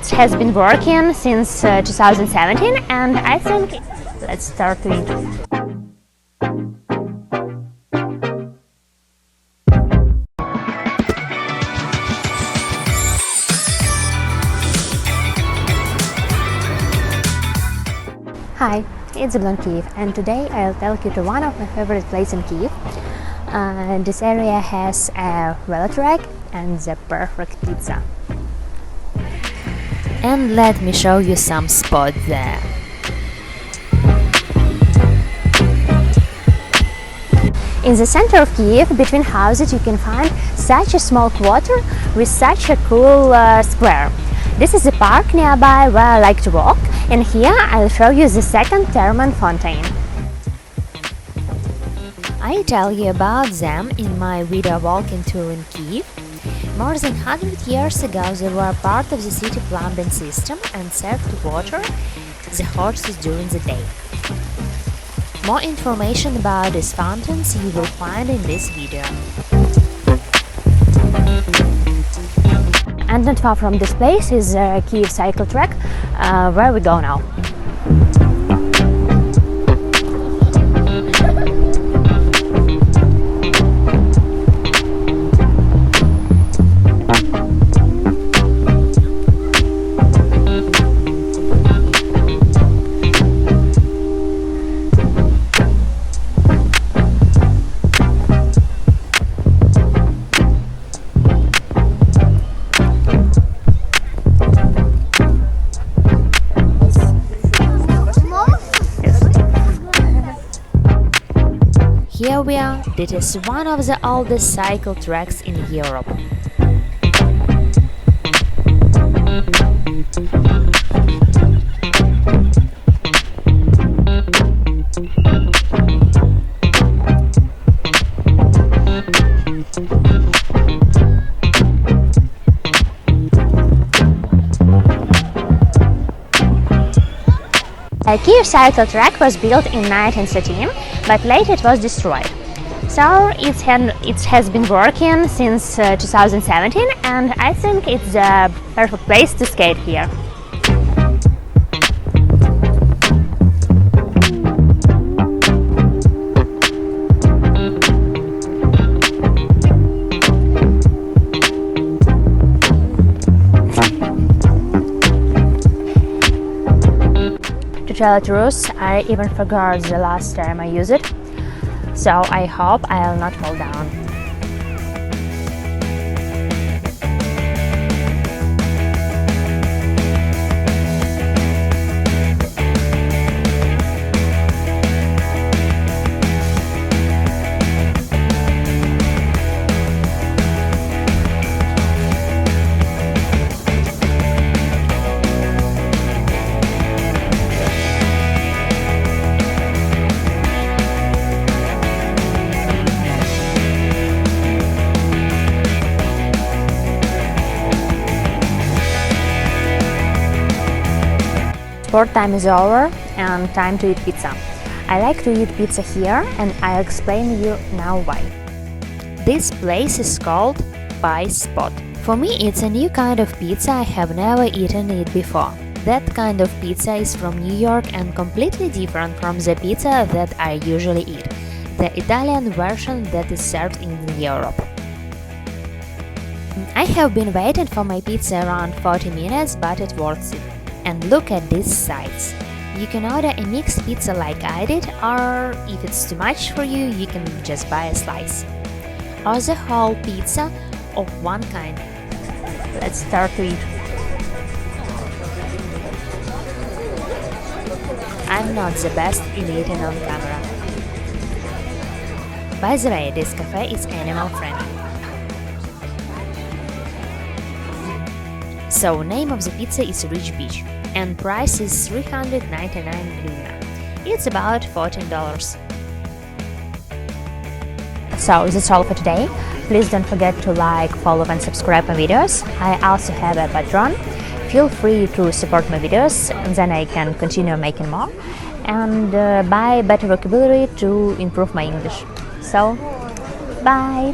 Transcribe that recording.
It has been working since 2017, and I think let's start to it. Hi, it's Blonde Kyiv, and today I'll take you to one of my favorite places in Kiev. This area has a Velotrack and the perfect pizza. And let me show you some spots there. In the center of Kiev, between houses, you can find such a small quarter with such a cool square. This is a park nearby where I like to walk, and here I'll show you the second Theremin fountain. I tell you about them in my video walking tour in Kiev. More than 100 years ago they were part of the city plumbing system and served to water the horses during the day. More information about these fountains you will find in this video. And not far from this place is Kyiv cycletrack, where we go now. Here we are. This is one of the oldest cycle tracks in Europe. Kyiv cycletrack was built in 1913, but later it was destroyed. So it has been working since 2017, and I think it's the perfect place to skate here. To tell the truth, I even forgot the last time I used it, so I hope I'll not fall down. Sport time is over and time to eat pizza. I like to eat pizza here, and I'll explain you now why. This place is called Pie Spot. For me it's a new kind of pizza, I have never eaten it before. That kind of pizza is from New York and completely different from the pizza that I usually eat, the Italian version that is served in Europe. I have been waiting for my pizza around 40 minutes, but it's worth it. And look at these sides. You can order a mixed pizza like I did, or if it's too much for you, you can just buy a slice. Or the whole pizza of one kind. Let's start to eat. I'm not the best in eating on camera. By the way, this cafe is animal friendly. So, name of the pizza is Rich Beach, and price is 399 hryvnia. It's about $14. So that's all for today. Please don't forget to like, follow and subscribe my videos. I also have a Patreon. Feel free to support my videos, and then I can continue making more and buy better vocabulary to improve my English. So, bye!